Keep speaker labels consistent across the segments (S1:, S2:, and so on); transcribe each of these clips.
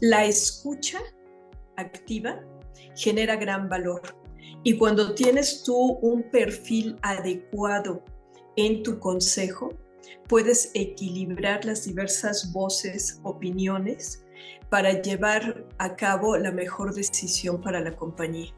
S1: La escucha activa genera gran valor. Y cuando tienes tú un perfil adecuado en tu consejo, puedes equilibrar las diversas voces, opiniones, para llevar a cabo la mejor decisión para la compañía.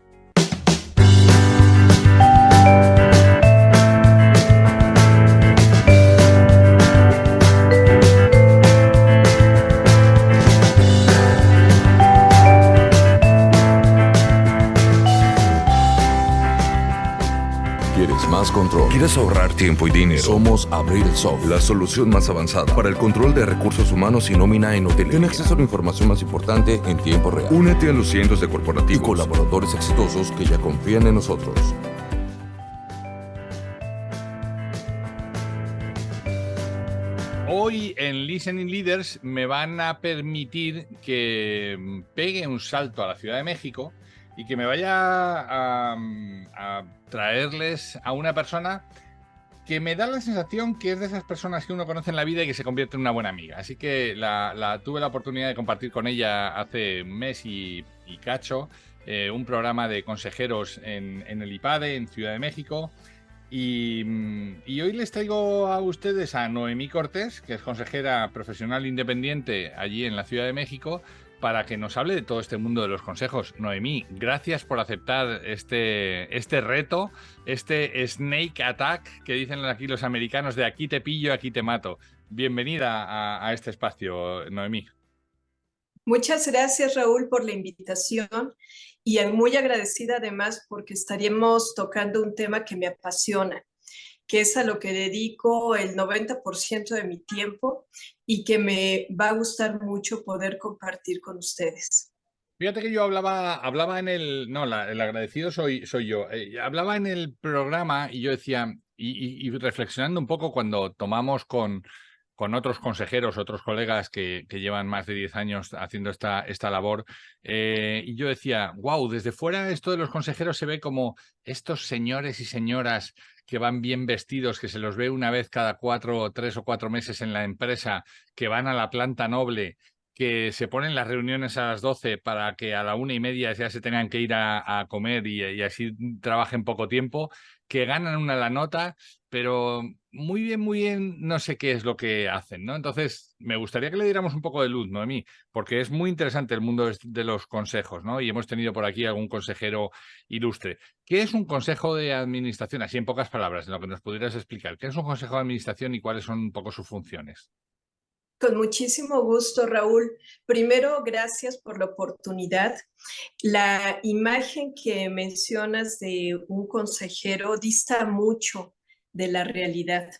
S2: ¿Quieres más control?
S3: ¿Quieres ahorrar tiempo y dinero?
S2: Somos Abril Soft,
S3: La solución más avanzada para el control de recursos humanos y nómina en hotelería.
S2: tiene acceso a la información más importante en tiempo real.
S3: Únete a los cientos de
S2: Y
S3: corporativos
S2: colaboradores exitosos que ya confían en nosotros.
S4: Hoy en Listening Leaders me van a permitir que pegue un salto a la Ciudad de México y que me vaya a traerles a una persona que me da la sensación que es de esas personas que uno conoce en la vida y que se convierte en una buena amiga. Así que tuve la oportunidad de compartir con ella hace un mes y cacho un programa de consejeros en el IPADE, en Ciudad de México. Y hoy les traigo a ustedes a Noemí Cortés, que es consejera profesional independiente allí en la Ciudad de México, para que nos hable de todo este mundo de los consejos. Noemí, gracias por aceptar este reto, este snake attack que dicen aquí los americanos, de aquí te pillo, aquí te mato. Bienvenida a este espacio, Noemí.
S1: Muchas gracias, Raúl, por la invitación y muy agradecida además porque estaríamos tocando un tema que me apasiona, que es a lo que dedico el 90% de mi tiempo y que me va a gustar mucho poder compartir con ustedes.
S4: Fíjate que yo hablaba en el... No, el agradecido soy yo. Hablaba en el programa y yo decía, y reflexionando un poco cuando tomamos con otros consejeros, otros colegas que llevan más de 10 años haciendo esta labor, y yo decía, wow, desde fuera esto de los consejeros se ve como estos señores y señoras que van bien vestidos, que se los ve una vez cada 3 o 4 meses en la empresa, que van a la planta noble, que se ponen las reuniones a las 12 para que a la 1:30 ya se tengan que ir a comer y así trabajen poco tiempo, que ganan la nota, pero muy bien, no sé qué es lo que hacen, ¿no? Entonces, me gustaría que le diéramos un poco de luz, Noemí, porque es muy interesante el mundo de los consejos, ¿no? Y hemos tenido por aquí algún consejero ilustre. ¿Qué es un consejo de administración? Así en pocas palabras, en lo que nos pudieras explicar. ¿Qué es un consejo de administración y cuáles son un poco sus funciones?
S1: Con muchísimo gusto, Raúl. Primero, gracias por la oportunidad. La imagen que mencionas de un consejero dista mucho de la realidad.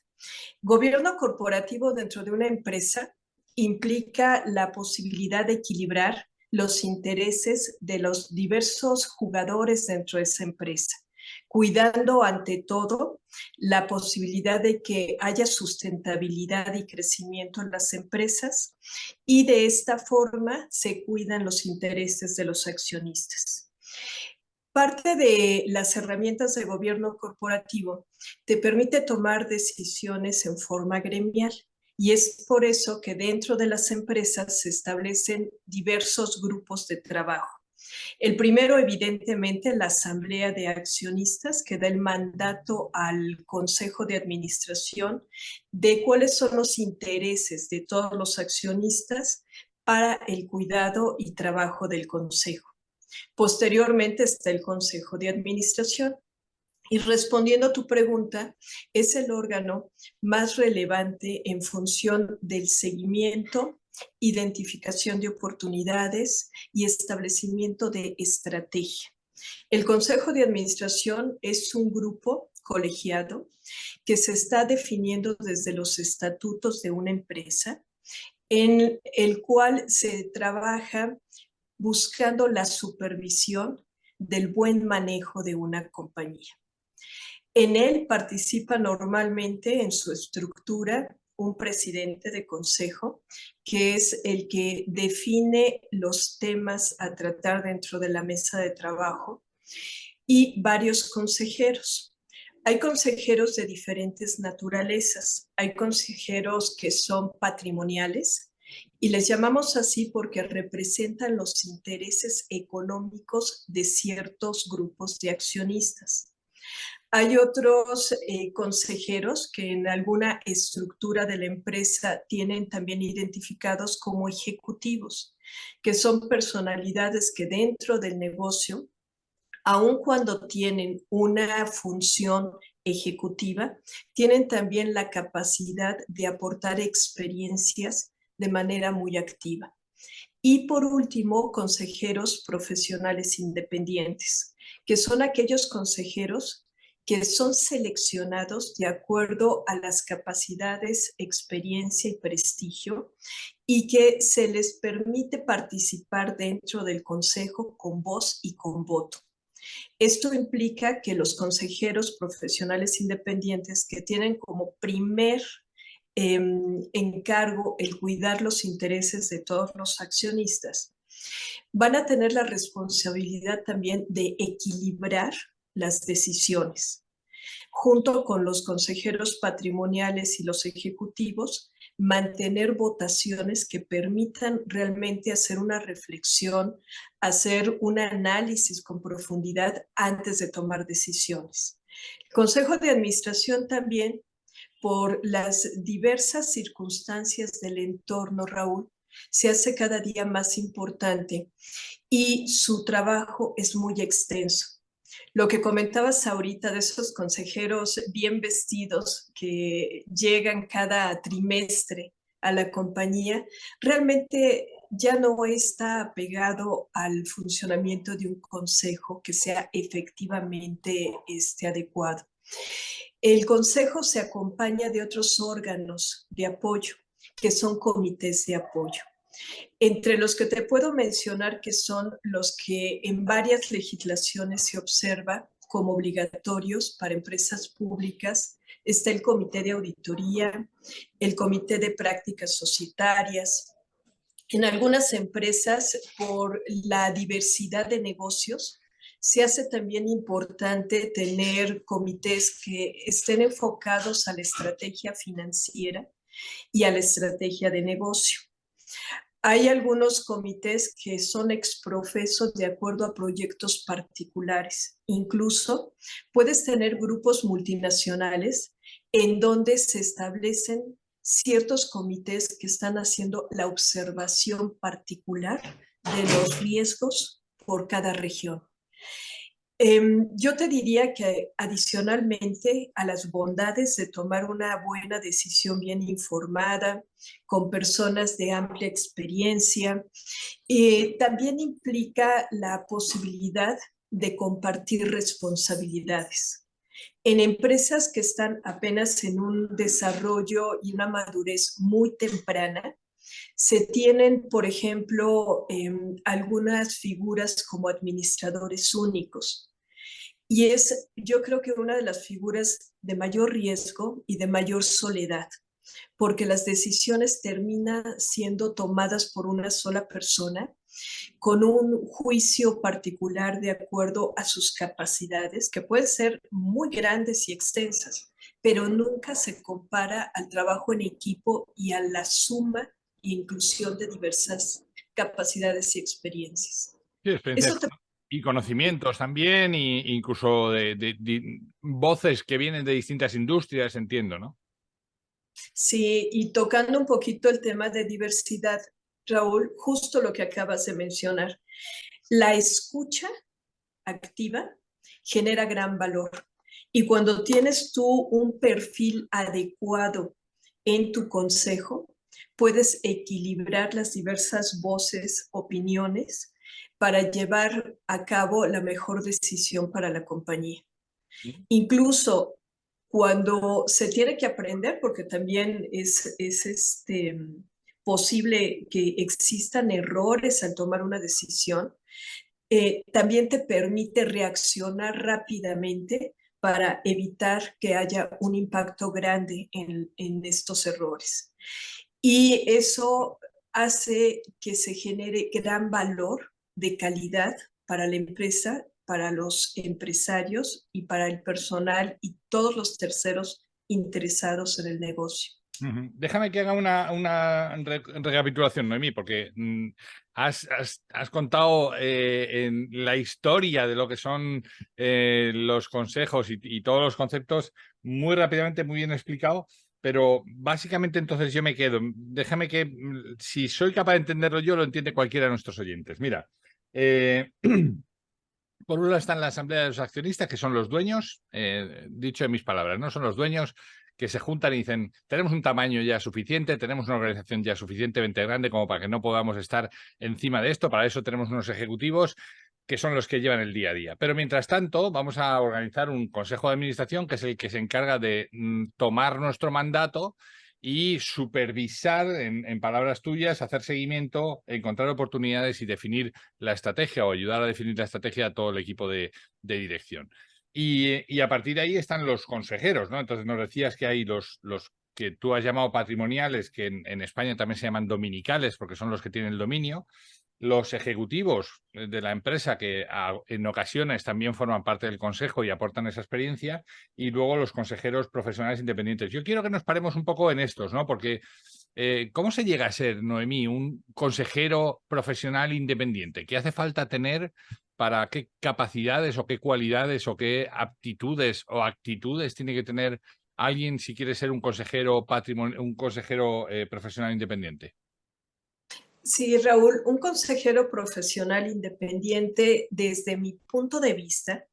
S1: Gobierno corporativo dentro de una empresa implica la posibilidad de equilibrar los intereses de los diversos jugadores dentro de esa empresa, cuidando ante todo la posibilidad de que haya sustentabilidad y crecimiento en las empresas, y de esta forma se cuidan los intereses de los accionistas. Parte de las herramientas de gobierno corporativo te permite tomar decisiones en forma gremial, y es por eso que dentro de las empresas se establecen diversos grupos de trabajo. El primero, evidentemente, la asamblea de accionistas, que da el mandato al consejo de administración de cuáles son los intereses de todos los accionistas para el cuidado y trabajo del consejo. Posteriormente está el consejo de administración. Y respondiendo a tu pregunta, es el órgano más relevante en función del seguimiento, identificación de oportunidades y establecimiento de estrategia. El Consejo de Administración es un grupo colegiado que se está definiendo desde los estatutos de una empresa, en el cual se trabaja buscando la supervisión del buen manejo de una compañía. En él participa normalmente en su estructura un presidente de consejo, que es el que define los temas a tratar dentro de la mesa de trabajo, y varios consejeros. Hay consejeros de diferentes naturalezas. Hay consejeros que son patrimoniales Y les llamamos así porque representan los intereses económicos de ciertos grupos de accionistas. Hay otros consejeros que en alguna estructura de la empresa tienen también identificados como ejecutivos, que son personalidades que dentro del negocio, aun cuando tienen una función ejecutiva, tienen también la capacidad de aportar experiencias de manera muy activa. Y por último, consejeros profesionales independientes, que son aquellos consejeros que son seleccionados de acuerdo a las capacidades, experiencia y prestigio, y que se les permite participar dentro del consejo con voz y con voto. Esto implica que los consejeros profesionales independientes, que tienen como primer encargo el cuidar los intereses de todos los accionistas, van a tener la responsabilidad también de equilibrar las decisiones. Junto con los consejeros patrimoniales y los ejecutivos, mantener votaciones que permitan realmente hacer una reflexión, hacer un análisis con profundidad antes de tomar decisiones. El Consejo de Administración también, por las diversas circunstancias del entorno, Raúl, se hace cada día más importante y su trabajo es muy extenso. Lo que comentabas ahorita de esos consejeros bien vestidos que llegan cada trimestre a la compañía, realmente ya no está apegado al funcionamiento de un consejo que sea efectivamente adecuado. El consejo se acompaña de otros órganos de apoyo, que son comités de apoyo. Entre los que te puedo mencionar que son los que en varias legislaciones se observa como obligatorios para empresas públicas, está el Comité de Auditoría, el Comité de Prácticas Societarias. En algunas empresas, por la diversidad de negocios, se hace también importante tener comités que estén enfocados a la estrategia financiera y a la estrategia de negocio. Hay algunos comités que son exprofesos de acuerdo a proyectos particulares. Incluso puedes tener grupos multinacionales en donde se establecen ciertos comités que están haciendo la observación particular de los riesgos por cada región. Yo te diría que adicionalmente a las bondades de tomar una buena decisión bien informada, con personas de amplia experiencia, también implica la posibilidad de compartir responsabilidades. En empresas que están apenas en un desarrollo y una madurez muy temprana, se tienen, por ejemplo, algunas figuras como administradores únicos. Y es, yo creo que una de las figuras de mayor riesgo y de mayor soledad, porque las decisiones terminan siendo tomadas por una sola persona, con un juicio particular de acuerdo a sus capacidades, que pueden ser muy grandes y extensas, pero nunca se compara al trabajo en equipo y a la suma e inclusión de diversas capacidades y experiencias.
S4: Sí, experiencias
S1: Eso te...
S4: y conocimientos también, e incluso de voces que vienen de distintas industrias, entiendo, ¿no?
S1: Sí, y tocando un poquito el tema de diversidad, Raúl, justo lo que acabas de mencionar, la escucha activa genera gran valor. Y cuando tienes tú un perfil adecuado en tu consejo, puedes equilibrar las diversas voces, opiniones, para llevar a cabo la mejor decisión para la compañía. Incluso cuando se tiene que aprender, porque también es posible que existan errores al tomar una decisión, también te permite reaccionar rápidamente para evitar que haya un impacto grande en estos errores. Y eso hace que se genere gran valor de calidad para la empresa, para los empresarios y para el personal y todos los terceros interesados en el negocio.
S4: Déjame que haga una recapitulación, Noemí, porque has contado en la historia de lo que son los consejos y todos los conceptos muy rápidamente, muy bien explicado, pero básicamente entonces yo me quedo. Déjame que, si soy capaz de entenderlo yo, lo entiende cualquiera de nuestros oyentes. Mira, por un lado están la asamblea de los accionistas, que son los dueños, dicho en mis palabras, ¿no? Son los dueños que se juntan y dicen, tenemos un tamaño ya suficiente, tenemos una organización ya suficientemente grande como para que no podamos estar encima de esto, para eso tenemos unos ejecutivos que son los que llevan el día a día. Pero mientras tanto, vamos a organizar un consejo de administración que es el que se encarga de tomar nuestro mandato y supervisar, en palabras tuyas, hacer seguimiento, encontrar oportunidades y definir la estrategia o ayudar a definir la estrategia a todo el equipo de dirección. Y a partir de ahí están los consejeros, ¿no? Entonces nos decías que hay los que tú has llamado patrimoniales, que en España también se llaman dominicales, porque son los que tienen el dominio. Los ejecutivos de la empresa, que en ocasiones también forman parte del consejo y aportan esa experiencia, y luego los consejeros profesionales independientes. Yo quiero que nos paremos un poco en estos, ¿no? Porque ¿cómo se llega a ser, Noemí, un consejero profesional independiente? ¿Qué hace falta tener para qué capacidades o qué cualidades o qué aptitudes o actitudes tiene que tener alguien si quiere ser un consejero profesional independiente?
S1: Sí, Raúl, un consejero profesional independiente, desde mi punto de vista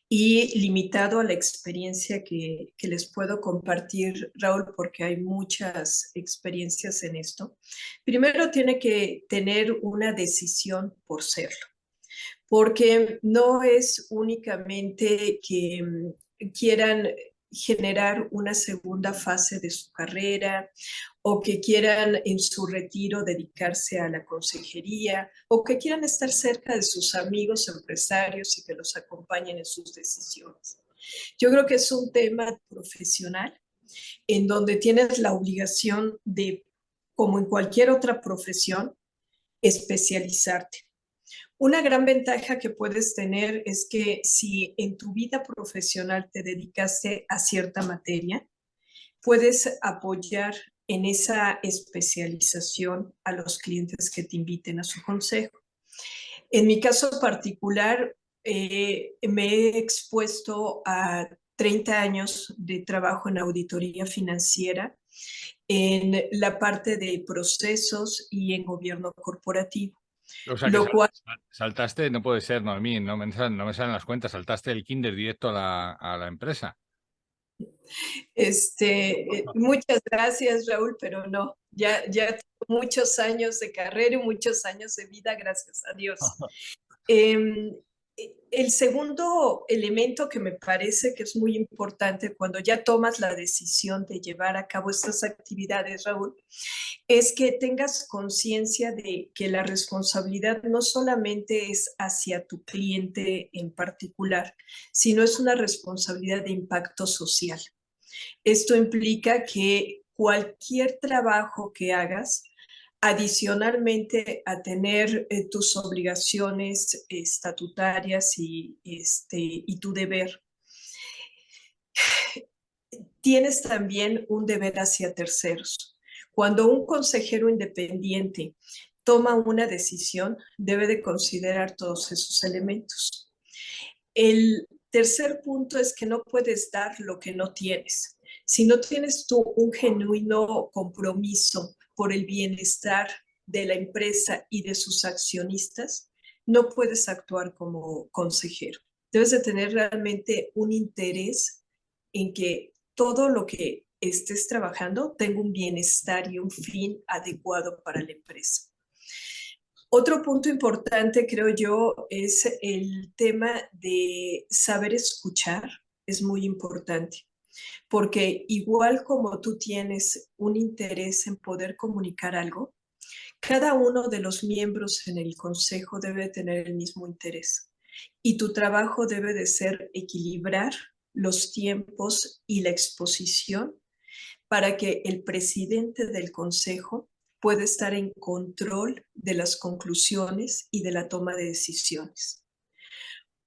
S1: y limitado a la experiencia que les puedo compartir, Raúl, porque hay muchas experiencias en esto, primero tiene que tener una decisión por serlo, porque no es únicamente que quieran generar una segunda fase de su carrera o que quieran en su retiro dedicarse a la consejería o que quieran estar cerca de sus amigos empresarios y que los acompañen en sus decisiones. Yo creo que es un tema profesional en donde tienes la obligación de, como en cualquier otra profesión, especializarte. Una gran ventaja que puedes tener es que si en tu vida profesional te dedicaste a cierta materia, puedes apoyar en esa especialización a los clientes que te inviten a su consejo. En mi caso particular, me he expuesto a 30 años de trabajo en auditoría financiera, en la parte de procesos y en gobierno corporativo.
S4: O sea que
S1: Lo cual
S4: saltaste, no puede ser, Noemí, no me salen las cuentas, saltaste el kinder directo a la empresa.
S1: Muchas gracias, Raúl, pero no, ya tengo muchos años de carrera y muchos años de vida, gracias a Dios. El segundo elemento que me parece que es muy importante cuando ya tomas la decisión de llevar a cabo estas actividades, Raúl, es que tengas conciencia de que la responsabilidad no solamente es hacia tu cliente en particular, sino es una responsabilidad de impacto social. Esto implica que cualquier trabajo que hagas, adicionalmente a tener tus obligaciones estatutarias y tu deber, tienes también un deber hacia terceros. Cuando un consejero independiente toma una decisión, debe de considerar todos esos elementos. El tercer punto es que no puedes dar lo que no tienes. Si no tienes tú un genuino compromiso por el bienestar de la empresa y de sus accionistas, no puedes actuar como consejero. Debes de tener realmente un interés en que todo lo que estés trabajando tenga un bienestar y un fin adecuado para la empresa. Otro punto importante, creo yo, es el tema de saber escuchar. Es muy importante, porque igual como tú tienes un interés en poder comunicar algo, cada uno de los miembros en el consejo debe tener el mismo interés. Y tu trabajo debe de ser equilibrar los tiempos y la exposición para que el presidente del consejo pueda estar en control de las conclusiones y de la toma de decisiones.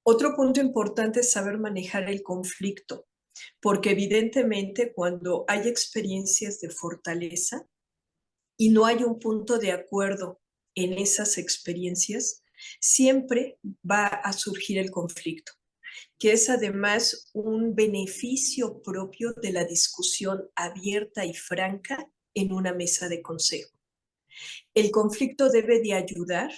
S1: Otro punto importante es saber manejar el conflicto. porque evidentemente cuando hay experiencias de fortaleza y no hay un punto de acuerdo en esas experiencias, siempre va a surgir el conflicto, que es además un beneficio propio de la discusión abierta y franca en una mesa de consejo. El conflicto debe de ayudar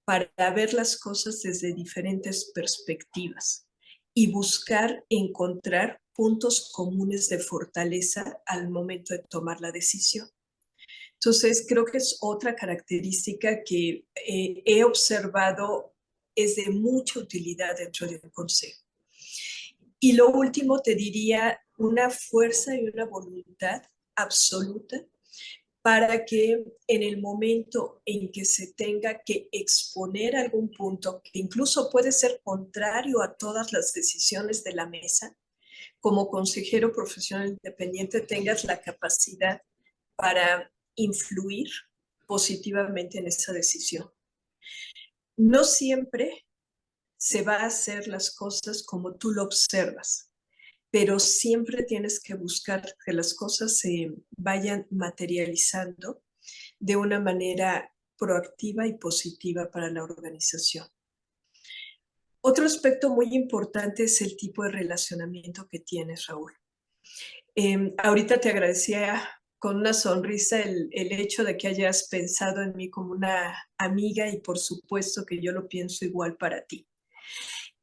S1: para ver las cosas desde diferentes perspectivas y buscar encontrar puntos comunes de fortaleza al momento de tomar la decisión. Entonces, creo que es otra característica que he observado es de mucha utilidad dentro de un consejo. Y lo último, te diría, una fuerza y una voluntad absoluta para que en el momento en que se tenga que exponer algún punto, que incluso puede ser contrario a todas las decisiones de la mesa, como consejero profesional independiente tengas la capacidad para influir positivamente en esa decisión. No siempre se va a hacer las cosas como tú lo observas, pero siempre tienes que buscar que las cosas se vayan materializando de una manera proactiva y positiva para la organización. Otro aspecto muy importante es el tipo de relacionamiento que tienes, Raúl. Ahorita te agradecía con una sonrisa el hecho de que hayas pensado en mí como una amiga y por supuesto que yo lo pienso igual para ti.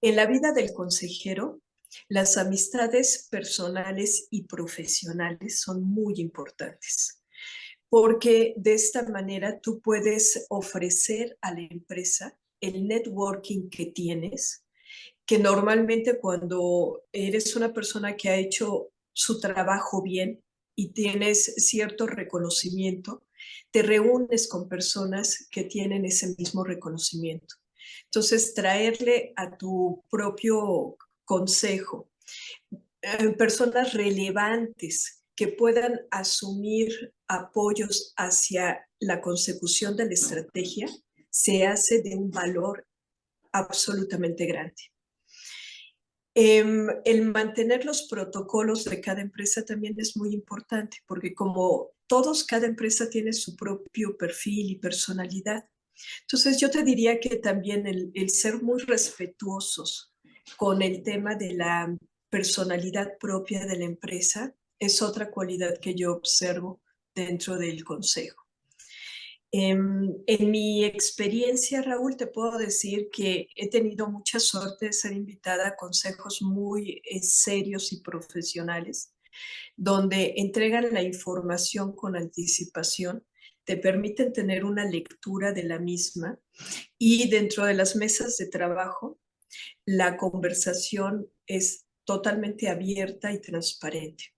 S1: En la vida del consejero, las amistades personales y profesionales son muy importantes, porque de esta manera tú puedes ofrecer a la empresa el networking que tienes, que normalmente cuando eres una persona que ha hecho su trabajo bien y tienes cierto reconocimiento, te reúnes con personas que tienen ese mismo reconocimiento. Entonces, traerle a tu propio consejo personas relevantes que puedan asumir apoyos hacia la consecución de la estrategia se hace de un valor absolutamente grande. El mantener los protocolos de cada empresa también es muy importante, porque como todos, cada empresa tiene su propio perfil y personalidad. Entonces yo te diría que también el ser muy respetuosos con el tema de la personalidad propia de la empresa es otra cualidad que yo observo dentro del consejo. En mi experiencia, Raúl, te puedo decir que he tenido mucha suerte de ser invitada a consejos muy serios y profesionales, donde entregan la información con anticipación, te permiten tener una lectura de la misma y dentro de las mesas de trabajo, la conversación es totalmente abierta y transparente.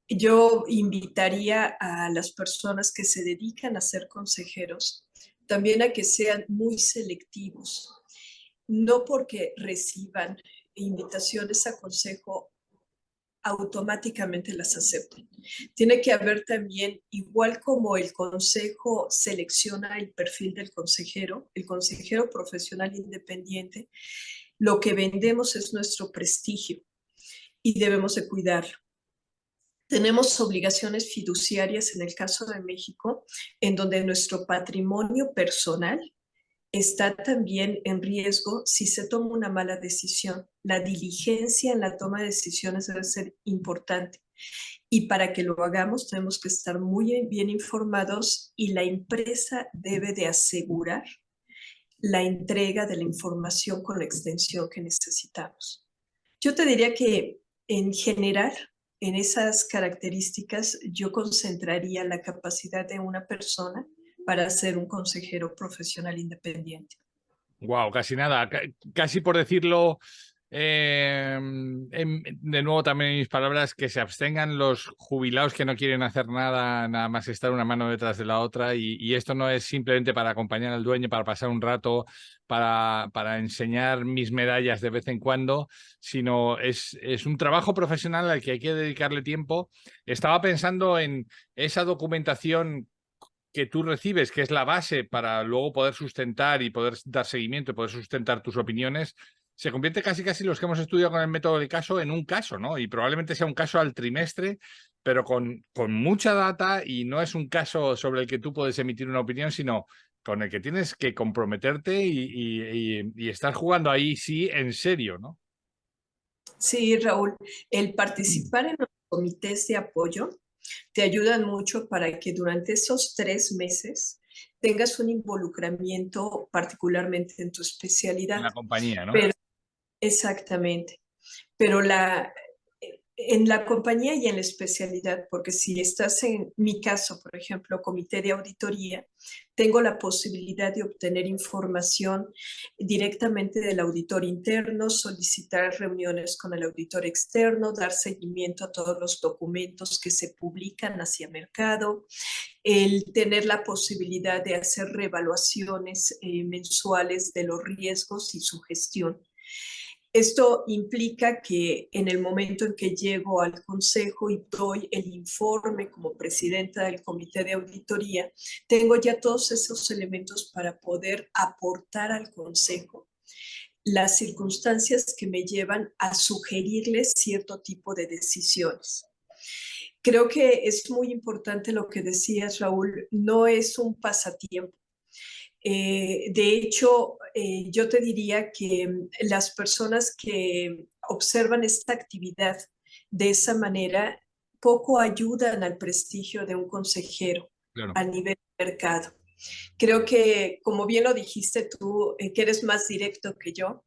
S1: Yo invitaría a las personas que se dedican a ser consejeros también a que sean muy selectivos, no porque reciban invitaciones a consejo automáticamente las acepten. Tiene que haber también, igual como el consejo selecciona el perfil del consejero, el consejero profesional independiente, lo que vendemos es nuestro prestigio y debemos de cuidarlo. Tenemos obligaciones fiduciarias en el caso de México, en donde nuestro patrimonio personal está también en riesgo si se toma una mala decisión. La diligencia en la toma de decisiones debe ser importante. Y para que lo hagamos tenemos que estar muy bien informados y la empresa debe de asegurar la entrega de la información con la extensión que necesitamos. Yo te diría que en general, en esas características, yo concentraría la capacidad de una persona para ser un consejero profesional independiente.
S4: Wow, casi nada, casi por decirlo de nuevo también en mis palabras, que se abstengan los jubilados que no quieren hacer nada, nada más estar una mano detrás de la otra y esto no es simplemente para acompañar al dueño, para pasar un rato, para enseñar mis medallas de vez en cuando, sino es un trabajo profesional al que hay que dedicarle tiempo. Estaba pensando en esa documentación que tú recibes, que es la base para luego poder sustentar y poder dar seguimiento y poder sustentar tus opiniones. se convierte casi los que hemos estudiado con el método del caso en un caso, ¿no? Y probablemente sea un caso al trimestre, pero con mucha data, y no es un caso sobre el que tú puedes emitir una opinión, sino con el que tienes que comprometerte y estar jugando ahí sí en serio, ¿no?
S1: Sí, Raúl, el participar en los comités de apoyo te ayudan mucho para que durante esos 3 meses tengas un involucramiento particularmente en tu
S4: En
S1: especialidad.
S4: la compañía, ¿no?
S1: Pero, exactamente. Pero en la compañía y en la especialidad, porque si estás en mi caso, por ejemplo, comité de auditoría, tengo la posibilidad de obtener información directamente del auditor interno, solicitar reuniones con el auditor externo, dar seguimiento a todos los documentos que se publican hacia mercado, el tener la posibilidad de hacer reevaluaciones mensuales de los riesgos y su gestión. Esto implica que en el momento en que llego al consejo y doy el informe como presidenta del comité de auditoría, tengo ya todos esos elementos para poder aportar al consejo las circunstancias que me llevan a sugerirles cierto tipo de decisiones. Creo que es muy importante lo que decías, Raúl, no es un pasatiempo. De hecho, yo te diría que las personas que observan esta actividad de esa manera poco ayudan al prestigio de un consejero
S4: Claro.
S1: a nivel de mercado. Creo que, como bien lo dijiste tú, que eres más directo que yo,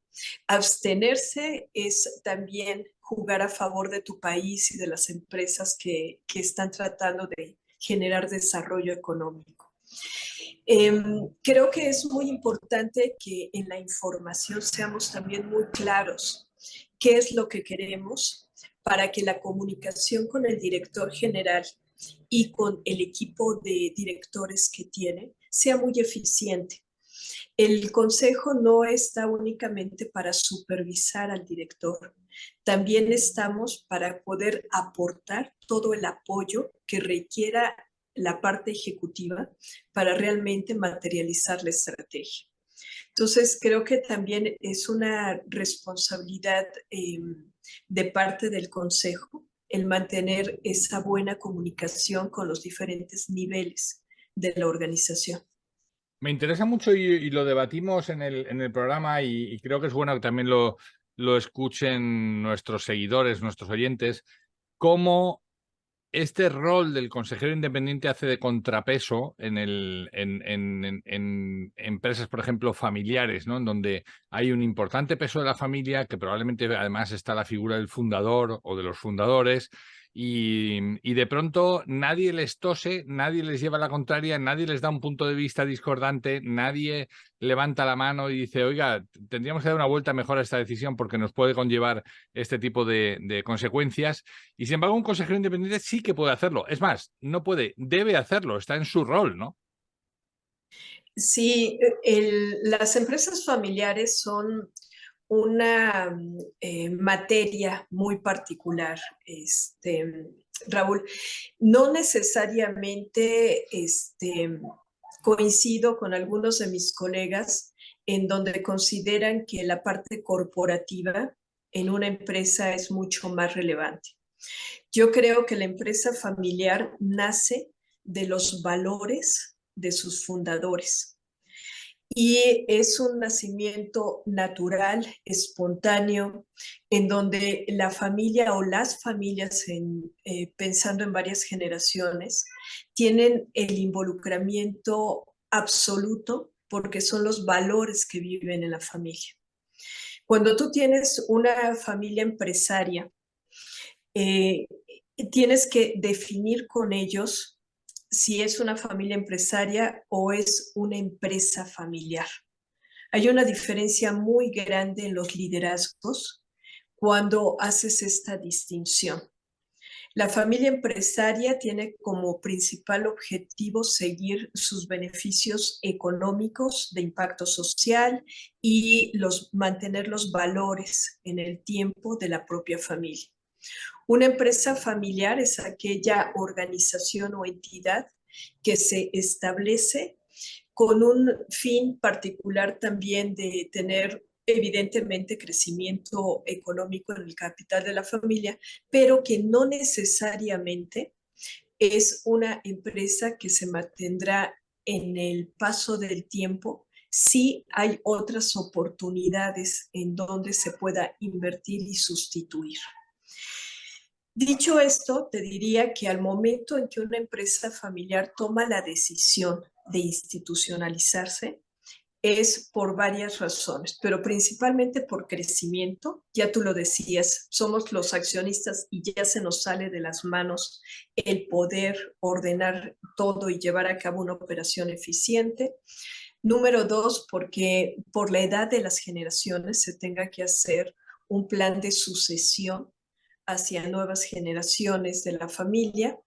S1: abstenerse es también jugar a favor de tu país y de las empresas que están tratando de generar desarrollo económico. Creo que es muy importante que en la información seamos también muy claros qué es lo que queremos para que la comunicación con el director general y con el equipo de directores que tiene sea muy eficiente. El consejo no está únicamente para supervisar al director, también estamos para poder aportar todo el apoyo que requiera la parte ejecutiva para realmente materializar la estrategia. Entonces, creo que también es una responsabilidad de parte del consejo el mantener esa buena comunicación con los diferentes niveles de la organización.
S4: Me interesa mucho y lo debatimos en el programa y creo que es bueno que también lo escuchen nuestros seguidores, nuestros oyentes, cómo este rol del consejero independiente hace de contrapeso en empresas, por ejemplo, familiares, ¿no? En donde hay un importante peso de la familia, que probablemente además está la figura del fundador o de los fundadores, y de pronto nadie les tose, nadie les lleva la contraria, nadie les da un punto de vista discordante, nadie levanta la mano y dice, oiga, tendríamos que dar una vuelta mejor a esta decisión porque nos puede conllevar este tipo de consecuencias. Y sin embargo, un consejero independiente sí que puede hacerlo. Es más, no puede, debe hacerlo, está en su rol, ¿no?
S1: Sí, las empresas familiares son una materia muy particular, Raúl. No necesariamente coincido con algunos de mis colegas en donde consideran que la parte corporativa en una empresa es mucho más relevante. Yo creo que la empresa familiar nace de los valores de sus fundadores y es un nacimiento natural, espontáneo, en donde la familia o las familias, pensando en varias generaciones, tienen el involucramiento absoluto porque son los valores que viven en la familia. Cuando tú tienes una familia empresaria, eh, tienes que definir con ellos si es una familia empresaria o es una empresa familiar. Hay una diferencia muy grande en los liderazgos cuando haces esta distinción. La familia empresaria tiene como principal objetivo seguir sus beneficios económicos de impacto social y mantener los valores en el tiempo de la propia familia. Una empresa familiar es aquella organización o entidad que se establece con un fin particular también de tener evidentemente crecimiento económico en el capital de la familia, pero que no necesariamente es una empresa que se mantendrá en el paso del tiempo. Sí hay otras oportunidades en donde se pueda invertir y sustituir. Dicho esto, te diría que al momento en que una empresa familiar toma la decisión de institucionalizarse, es por varias razones, pero principalmente por crecimiento. Ya tú lo decías, somos los accionistas y ya se nos sale de las manos el poder ordenar todo y llevar a cabo una operación eficiente. Número dos, porque por la edad de las generaciones se tenga que hacer un plan de sucesión hacia nuevas generaciones de la familia.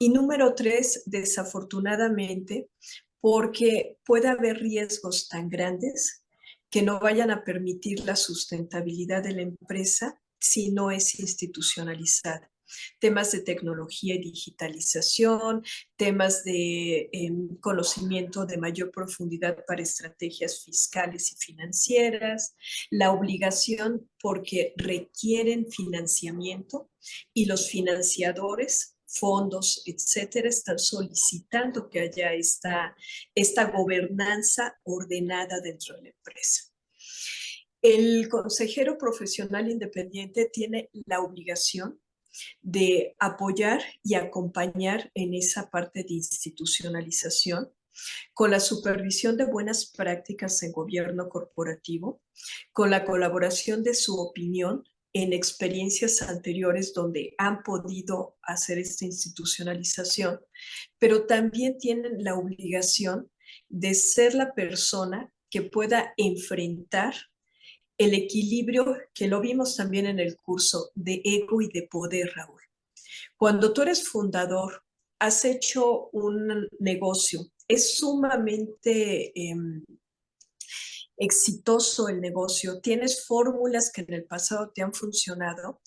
S1: Y número tres, desafortunadamente, porque puede haber riesgos tan grandes que no vayan a permitir la sustentabilidad de la empresa si no es institucionalizada. Temas de tecnología y digitalización, temas de conocimiento de mayor profundidad para estrategias fiscales y financieras, la obligación porque requieren financiamiento y los financiadores, fondos, etcétera, están solicitando que haya esta gobernanza ordenada dentro de la empresa. El consejero profesional independiente tiene la obligación de apoyar y acompañar en esa parte de institucionalización con la supervisión de buenas prácticas en gobierno corporativo, con la colaboración de su opinión en experiencias anteriores donde han podido hacer esta institucionalización, pero también tienen la obligación de ser la persona que pueda enfrentar el equilibrio, que lo vimos también en el curso, de ego y de poder, Raúl. Cuando tú eres fundador, has hecho un negocio, es sumamente exitoso el negocio, tienes fórmulas que en el pasado te han funcionado,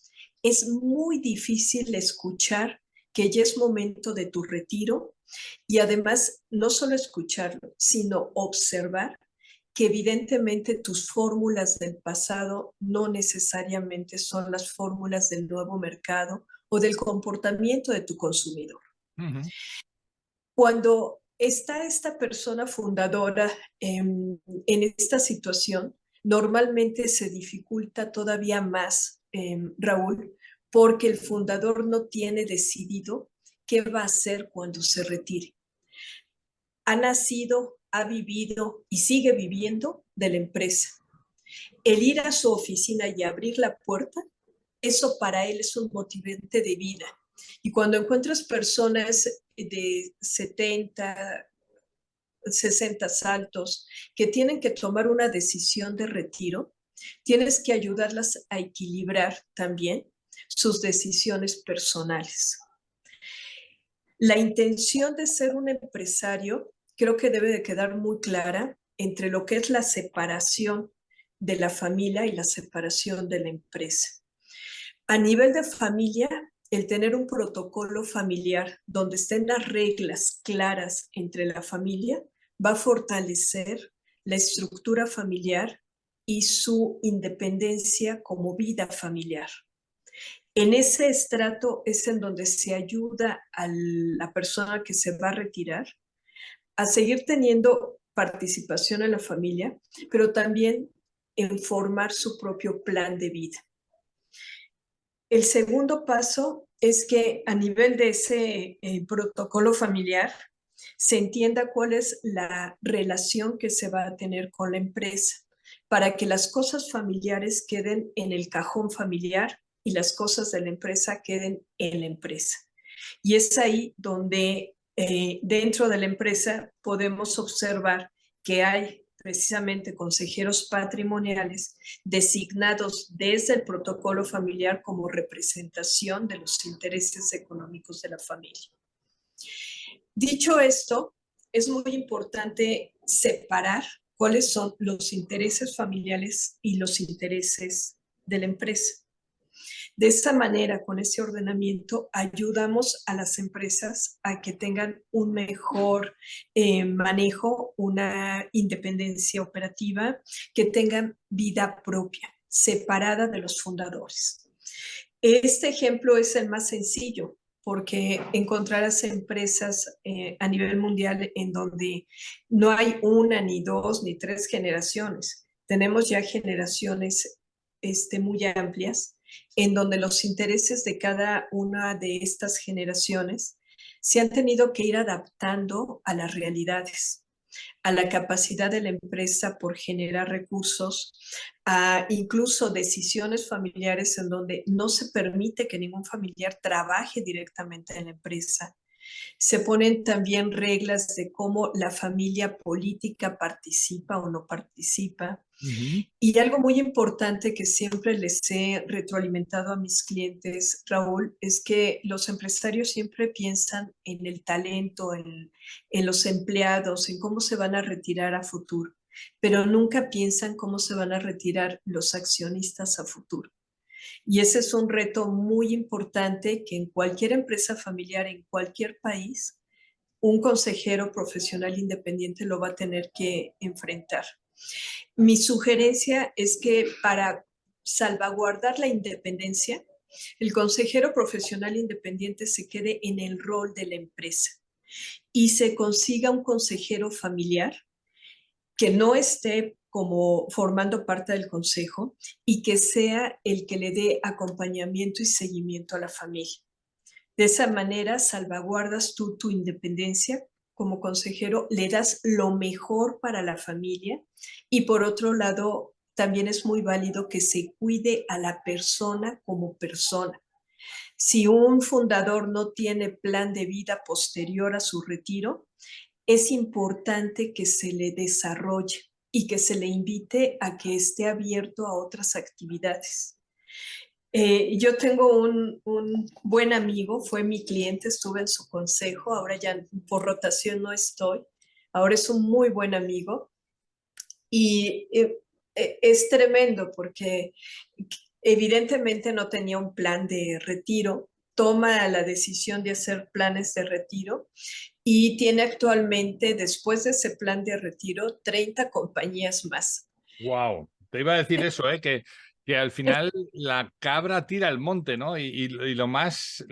S1: es muy difícil escuchar que ya es momento de tu retiro y además no solo escucharlo, sino observar que evidentemente tus fórmulas del pasado no necesariamente son las fórmulas del nuevo mercado o del comportamiento de tu consumidor. Cuando está esta persona fundadora en esta situación, normalmente se dificulta todavía más, Raúl, porque el fundador no tiene decidido qué va a hacer cuando se retire. Ha nacido, ha vivido y sigue viviendo de la empresa. El ir a su oficina y abrir la puerta, eso para él es un motivante de vida. Y cuando encuentras personas de 70, 60 saltos que tienen que tomar una decisión de retiro, tienes que ayudarlas a equilibrar también sus decisiones personales. La intención de ser un empresario creo que debe de quedar muy clara entre lo que es la separación de la familia y la separación de la empresa. A nivel de familia, el tener un protocolo familiar donde estén las reglas claras entre la familia va a fortalecer la estructura familiar y su independencia como vida familiar. En ese estrato es en donde se ayuda a la persona que se va a retirar a seguir teniendo participación en la familia, pero también en formar su propio plan de vida. El segundo paso es que a nivel de ese protocolo familiar se entienda cuál es la relación que se va a tener con la empresa para que las cosas familiares queden en el cajón familiar y las cosas de la empresa queden en la empresa. Y es ahí donde dentro de la empresa podemos observar que hay precisamente consejeros patrimoniales designados desde el protocolo familiar como representación de los intereses económicos de la familia. Dicho esto, es muy importante separar cuáles son los intereses familiares y los intereses de la empresa. De esa manera, con ese ordenamiento, ayudamos a las empresas a que tengan un mejor manejo, una independencia operativa, que tengan vida propia, separada de los fundadores. Este ejemplo es el más sencillo, porque encontrarás empresas a nivel mundial en donde no hay una, ni dos, ni tres generaciones. Tenemos ya generaciones muy amplias, en donde los intereses de cada una de estas generaciones se han tenido que ir adaptando a las realidades, a la capacidad de la empresa por generar recursos, a incluso decisiones familiares en donde no se permite que ningún familiar trabaje directamente en la empresa. Se ponen también reglas de cómo la familia política participa o no participa. Y algo muy importante que siempre les he retroalimentado a mis clientes, Raúl, es que los empresarios siempre piensan en el talento, en los empleados, en cómo se van a retirar a futuro, pero nunca piensan cómo se van a retirar los accionistas a futuro. Y ese es un reto muy importante que en cualquier empresa familiar, en cualquier país, un consejero profesional independiente lo va a tener que enfrentar. Mi sugerencia es que para salvaguardar la independencia, el consejero profesional independiente se quede en el rol de la empresa y se consiga un consejero familiar que no esté como formando parte del consejo y que sea el que le dé acompañamiento y seguimiento a la familia. De esa manera salvaguardas tú tu independencia como consejero, le das lo mejor para la familia y por otro lado también es muy válido que se cuide a la persona como persona. Si un fundador no tiene plan de vida posterior a su retiro, es importante que se le desarrolle y que se le invite a que esté abierto a otras actividades. Yo tengo un buen amigo, fue mi cliente, estuve en su consejo, ahora ya por rotación no estoy, ahora es un muy buen amigo y es tremendo porque evidentemente no tenía un plan de retiro, toma la decisión de hacer planes de retiro y tiene actualmente, después de ese plan de retiro, 30 compañías más.
S4: Wow, te iba a decir eso, que al final la cabra tira al monte, ¿no? Y lo más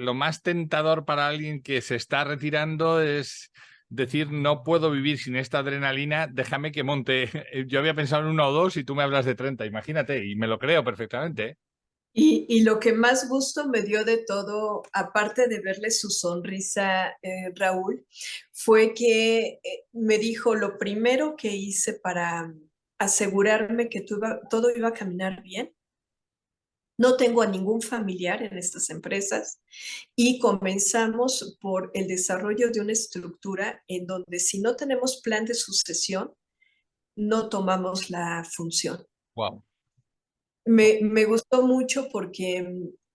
S4: tentador para alguien que se está retirando es decir, no puedo vivir sin esta adrenalina, déjame que monte. Yo había pensado en 1 o 2 y tú me hablas de 30, imagínate, y me lo creo perfectamente, ¿eh?
S1: Y lo que más gusto me dio de todo, aparte de verle su sonrisa, Raúl, fue que me dijo, lo primero que hice para asegurarme que todo iba a caminar bien, no tengo a ningún familiar en estas empresas y comenzamos por el desarrollo de una estructura en donde si no tenemos plan de sucesión, no tomamos la función.
S4: Wow.
S1: Me gustó mucho porque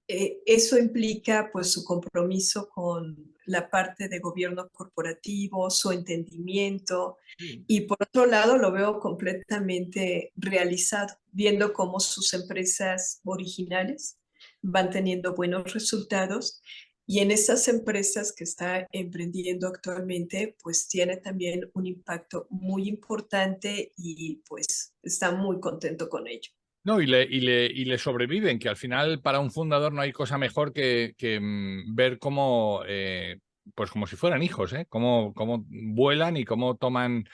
S1: eso implica pues su compromiso con la parte de gobierno corporativo, su entendimiento y por otro lado lo veo completamente realizado, viendo cómo sus empresas originales van teniendo buenos resultados y en esas empresas que está emprendiendo actualmente pues tiene también un impacto muy importante y pues está muy contento con ello.
S4: No, y le sobreviven, que al final para un fundador no hay cosa mejor que ver cómo, pues como si fueran hijos, cómo vuelan y cómo toman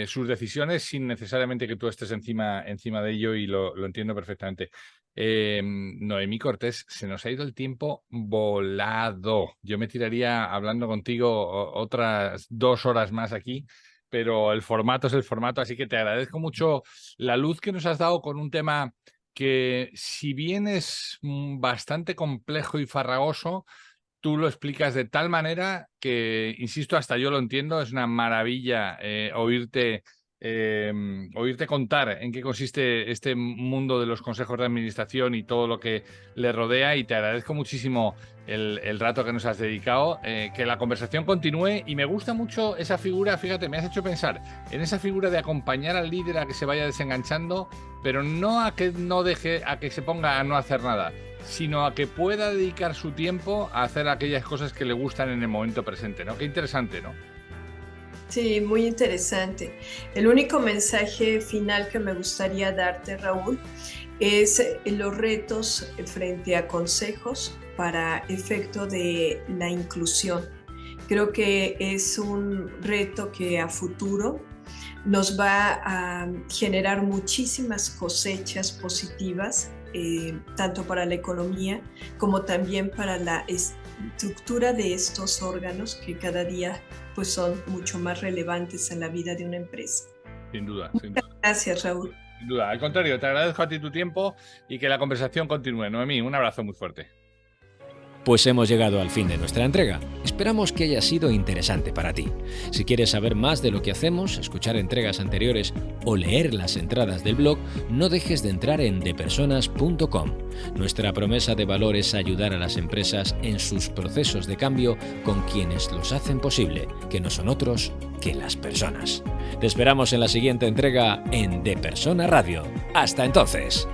S4: sus decisiones sin necesariamente que tú estés encima de ello y lo entiendo perfectamente. Noemí Cortés, se nos ha ido el tiempo volado. Yo me tiraría hablando contigo otras 2 horas más aquí, pero el formato es el formato, así que te agradezco mucho la luz que nos has dado con un tema que, si bien es bastante complejo y farragoso, tú lo explicas de tal manera que, insisto, hasta yo lo entiendo, es una maravilla oírte contar en qué consiste este mundo de los consejos de administración y todo lo que le rodea, y te agradezco muchísimo el rato que nos has dedicado, que la conversación continúe, y me gusta mucho esa figura, fíjate, me has hecho pensar en esa figura de acompañar al líder a que se vaya desenganchando, pero no a que no deje, a que se ponga a no hacer nada, sino a que pueda dedicar su tiempo a hacer aquellas cosas que le gustan en el momento presente, ¿no? Qué interesante, ¿no?
S1: Sí, muy interesante. El único mensaje final que me gustaría darte, Raúl, es los retos frente a consejos para efecto de la inclusión. Creo que es un reto que a futuro nos va a generar muchísimas cosechas positivas, tanto para la economía como también para la estructura de estos órganos que cada día pues, son mucho más relevantes en la vida de una empresa.
S4: Sin duda, sin duda.
S1: Gracias, Raúl.
S4: Sin duda. Al contrario, te agradezco a ti tu tiempo y que la conversación continúe. Noemí, un abrazo muy fuerte.
S5: Pues hemos llegado al fin de nuestra entrega. Esperamos que haya sido interesante para ti. Si quieres saber más de lo que hacemos, escuchar entregas anteriores o leer las entradas del blog, no dejes de entrar en depersonas.com. Nuestra promesa de valor es ayudar a las empresas en sus procesos de cambio con quienes los hacen posible, que no son otros que las personas. Te esperamos en la siguiente entrega en De Persona Radio. ¡Hasta entonces!